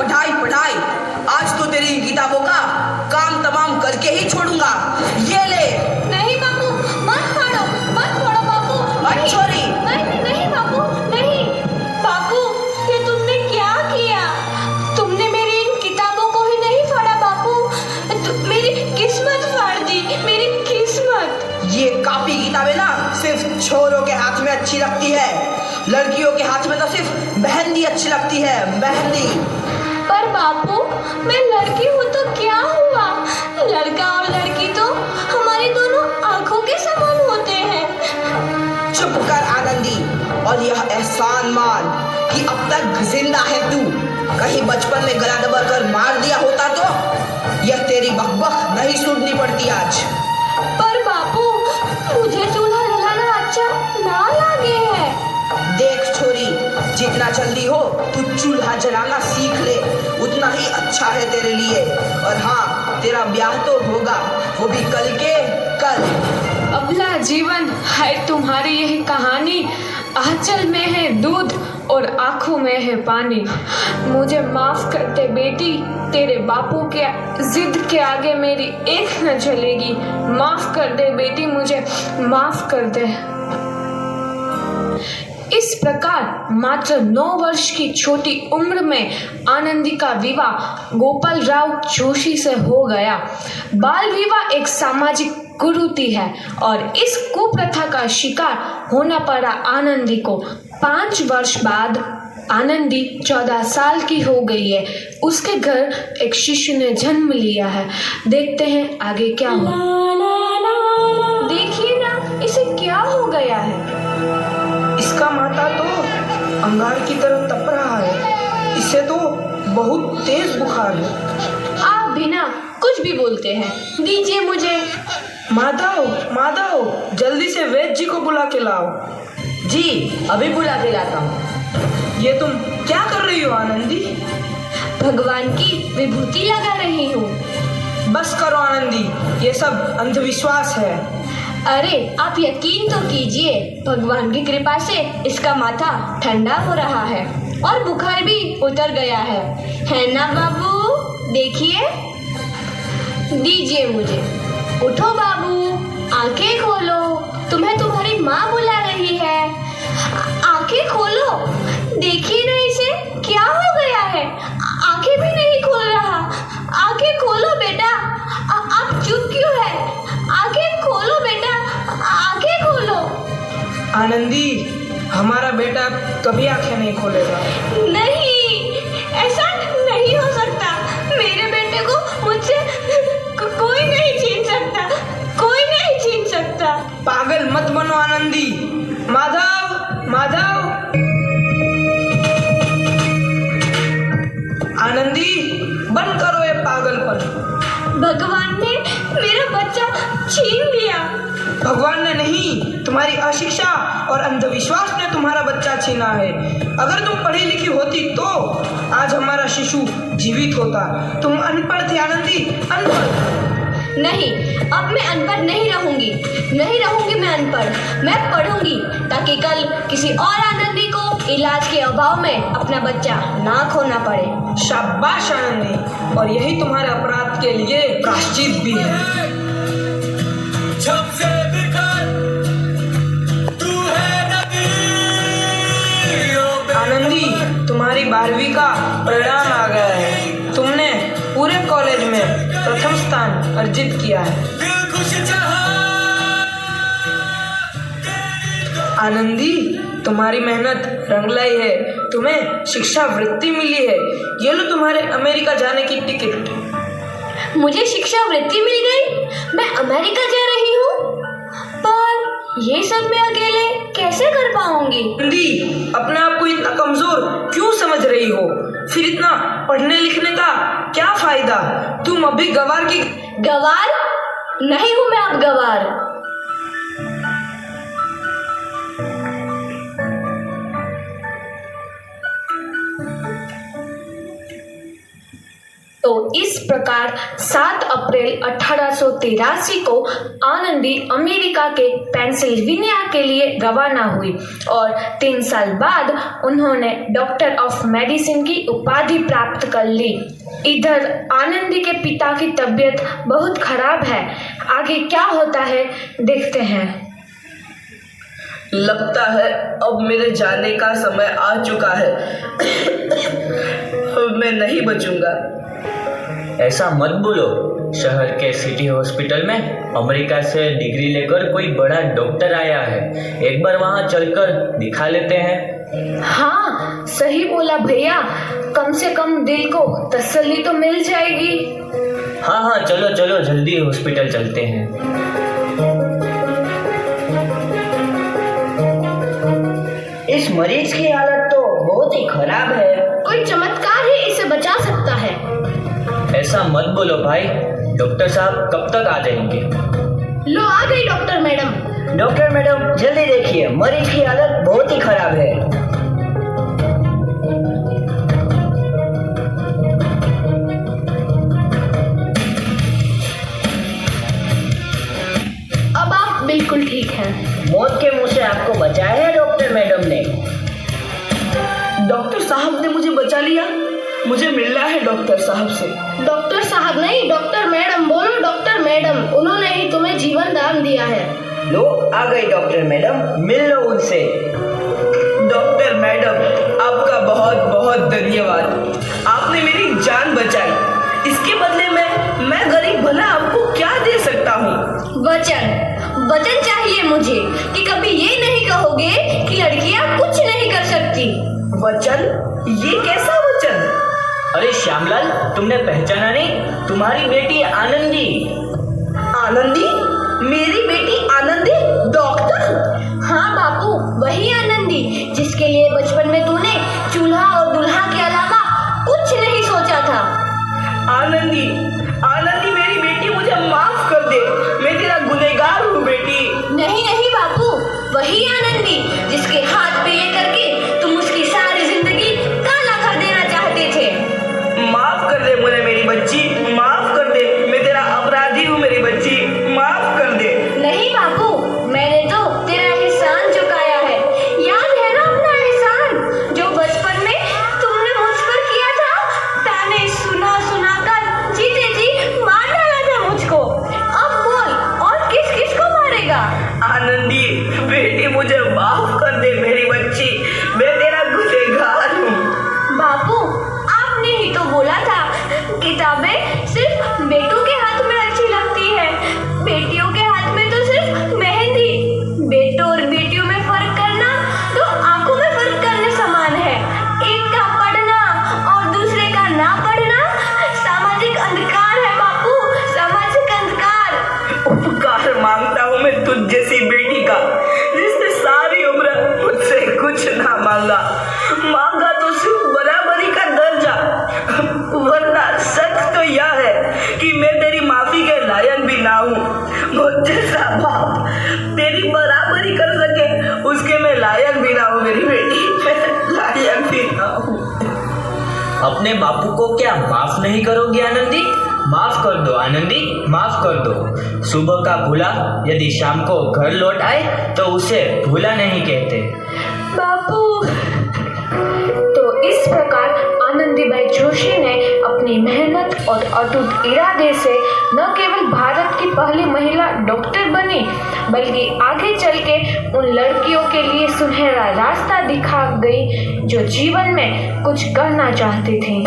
पढ़ाई पढ़ाई। आज तो तेरी इन किताबों का काम तमाम करके ही छोड़ूंगा। ये ले। नहीं बापू, मत फाड़ो बापू। हट छोरी। नहीं नहीं बापू, नहीं। बापू, ये तुमने क्या किया? तुमने मेरी इन किताबों को ही नहीं फाड़ा बापू, मेरी किस्मत फाड़ दी, मेरी किस्मत। ये कॉपी किताबें ना सिर्फ छोरों के हाथ में अच्छी लगती है, लड़कियों के हाथ में तो सिर्फ मेहंदी अच्छी लगती है, मेहंदी। पर बापू, मैं लड़की हूँ तो क्या हुआ? लड़का और लड़की तो हमारी दोनों आंखों के समान होते हैं। चुप कर आनंदी, और यह एहसान मान कि अब तक जिंदा है तू। कहीं बचपन में गला दबाकर मार दिया होता तो यह तेरी बकबक नहीं सुननी पड़ती आज। पर बापू, मुझे चूल्हा जलाना अच्छा ना लगे है। देख छोरी, जितना जल्दी हो तू चूल्हा जलाना सीख ले, उतना ही अच्छा है तेरे लिए। और हाँ, तेरा ब्याह तो होगा, वो भी कल के कल। अबला जीवन है तुम्हारी यही कहानी। आंचल में है दूध और आंखों में है पानी। मुझे माफ कर दे बेटी, तेरे बापू के जिद के आगे मेरी एक न चलेगी। माफ कर दे बेटी, मुझे माफ कर दे। इस प्रकार मात्र 9 वर्ष की छोटी उम्र में आनंदी का विवाह गोपाल राव जोशी से हो गया। बाल विवाह एक सामाजिक कुरीति है और इस कुप्रथा का शिकार होना पड़ा आनंदी को। 5 वर्ष बाद आनंदी 14 साल की हो गई है। उसके घर एक शिशु ने जन्म लिया है। देखते हैं आगे क्या हुआ। देखिए ना, इसे क्या हो गया है। इसका माथा तो अंगार की तरह तप रहा है। इसे तो बहुत तेज बुखार है। आप बिना कुछ भी बोलते हैं, दीजिए मुझे। माधव, माधव, जल्दी से वैद्य जी को बुला के लाओ। जी, अभी बुला के लाता हूँ। ये तुम क्या कर रही हो आनंदी? भगवान की विभूति लगा रही हूँ। बस करो आनंदी, ये सब अंधविश्वास है। अरे आप यकीन तो कीजिए, भगवान की कृपा से इसका माथा ठंडा हो रहा है और बुखार भी उतर गया है ना बाबू? देखिए, दीजिए मुझे। उठो बाबू, आंखें खोलो, तुम्हें तुम्हारी माँ बुला रही है। आंखें खोलो, देखिए ना इसे क्या हो गया है। आंखें भी नहीं खोल रहा। आंखें खोलो बेटा। आप चुप क्यों है? आंखें खोलो बेटा, आंखें खोलो। आनंदी, हमारा बेटा कभी आंखें नहीं खोलेगा। नहीं, ऐसा नहीं हो सकता। मेरे बेटे को मुझसे कोई नहीं छीन सकता, कोई नहीं छीन सकता। पागल मत बनो आनंदी। माधव, माधव। आनंदी, बंद करो ये पागलपन। भगवान ने मेरा बच्चा छीन लिया। भगवान ने नहीं, तुम्हारी अशिक्षा और अंधविश्वास ने तुम्हारा बच्चा छीना है। अगर तुम पढ़ी लिखी होती तो आज हमारा शिशु जीवित होता। तुम अनपढ़ थी आनंदी, अनपढ़। नहीं, अब मैं अनपढ़ नहीं रहूंगी। नहीं रहूंगी मैं अनपढ़। मैं पढ़ूंगी ताकि कल किसी और आनंदी को इलाज के अभाव में अपना बच्चा ना खोना पड़े। शाबाश आनंदी, और यही तुम्हारे अपराध के लिए प्रायश्चित भी है। आनंदी, तुम्हारी 12वीं का परिणाम आ गया है। तुमने पूरे कॉलेज में प्रथम स्थान अर्जित किया है। आनंदी, तुम्हारी मेहनत रंग लाई है। तुम्हें शिक्षा वृत्ति मिली है। ये लो तुम्हारे अमेरिका जाने की टिकट। मुझे शिक्षा वृत्ति मिल गई, मैं अमेरिका जा रही हूँ। पर ये सब मैं अकेले कैसे कर पाऊंगी? आनंदी, अपने आप को इतना कमजोर क्यों समझ रही हो? फिर इतना पढ़ने लिखने का क्या फायदा? तुम अभी गवार की। गवार नहीं हूँ मैं अब गवार। तो इस प्रकार 7 अप्रैल 1883 को आनंदी अमेरिका के पेंसिल्वेनिया के लिए रवाना हुई और 3 साल बाद उन्होंने डॉक्टर ऑफ मेडिसिन की उपाधि प्राप्त कर ली। इधर आनंदी के पिता की तबीयत बहुत खराब है। आगे क्या होता है देखते हैं। लगता है अब मेरे जाने का समय आ चुका है। अब मैं नहीं बचूंगा। ऐसा मत बोलो। शहर के सिटी हॉस्पिटल में अमेरिका से डिग्री लेकर कोई बड़ा डॉक्टर आया है। एक बार वहाँ चलकर दिखा लेते हैं। हाँ, सही बोला भैया। कम से कम दिल को तसल्ली तो मिल जाएगी। हाँ, चलो चलो जल्दी हॉस्पिटल चलते हैं। इस मरीज की हालत तो बहुत ही खराब है। कोई चमत्कार ही इसे बचा सकता है। ऐसा मत बोलो भाई। डॉक्टर साहब कब तक आ जाएंगे? लो आ गई डॉक्टर मैडम। डॉक्टर मैडम जल्दी देखिए, मरीज की हालत बहुत ही खराब है। अब आप बिल्कुल ठीक हैं। मौत के मुंह से आपको बचाया है डॉक्टर मैडम ने। डॉक्टर साहब ने मुझे बचा लिया। मुझे मिलना है डॉक्टर साहब से। डॉक्टर साहब नहीं, डॉक्टर मैडम बोलो। डॉक्टर मैडम, उन्होंने ही तुम्हें जीवन दान दिया है। लो आ गई डॉक्टर मैडम, मिल लो उनसे। डॉक्टर मैडम, आपका बहुत बहुत धन्यवाद। आपने मेरी जान बचाई। इसके बदले में मैं गरीब भला आपको क्या दे सकता हूँ? वचन चाहिए मुझे कि कभी ये नहीं कहोगे कि लड़कियां कुछ नहीं कर सकती। वचन? ये कैसा वचन? अरे श्यामलाल, तुमने पहचाना नहीं? तुम्हारी बेटी आनंदी। आनंदी? मेरी बेटी आनंदी डॉक्टर? हाँ बापू, वही आनंदी जिसके लिए बचपन में तूने चूल्हा और दूल्हा के अलावा कुछ नहीं सोचा था। आनंदी, आनंदी मेरी बेटी, मुझे माफ कर दे। मैं तेरा गुनहगार हूँ बेटी। नहीं बापू, वही आनंदी जिसके हाथ पे लेकर के तुम उसकी सारी जिंदगी काला कर देना चाहते थे। माफ कर दे मुझे मेरी बच्ची, माफ कर दे। मैं तेरा अपराधी हूँ मेरी बच्ची, माफ कर दे। नहीं बापू, मैंने तो तेरा एहसान चुकाया है। याद है ना अपना एहसान जो बचपन में तुमने मुझ पर किया था? ताने सुना कर जीते जी मार डाला था मुझको। अब बोल, और किस किस को मारेगा? आनंदी बेटी, मुझे माफ कर दे मेरी बच्ची। मैं तेरा गुनहगार हूँ। बापू, आपने ही तो बोला था किताबें सिर्फ बेटों के हाथ में अच्छी लगती है, बेटियों के हाथ में तो सिर्फ मेहंदी। बेटों और बेटियों में फर्क करना तो आंखों में फर्क करने समान है। एक का पढ़ना और दूसरे का ना पढ़ना सामाजिक अंधकार है बापू, सामाजिक अंधकार। उपकार मांगता हूँ मैं तुझ जैसी बेटी का, जिसने सारी उम्र मुझसे कुछ ना मांगा तो सिर्फ बराबरी का दर्जा। वरना सच तो यह है कि मैं तेरी माफी के लायक भी ना हूँ। मुझ जैसा बाप तेरी बराबरी कर सके उसके मैं लायक भी ना हूँ मेरी बेटी, मैं लायक भी ना हूँ। अपने बापू को क्या माफ नहीं करोगी आनंदी? माफ कर दो आनंदी, माफ कर दो। सुबह का भूला यदि शाम को घर लौट आए तो उसे भूला नहीं कहते। बापू। तो इस प्रकार आनंदीबाई जोशी ने अपनी मेहनत और अटूट इरादे से न केवल भारत की पहली महिला डॉक्टर बनी, बल्कि आगे चल के उन लड़कियों के लिए सुनहरा रास्ता दिखा गई जो जीवन में कुछ करना चाहती थी।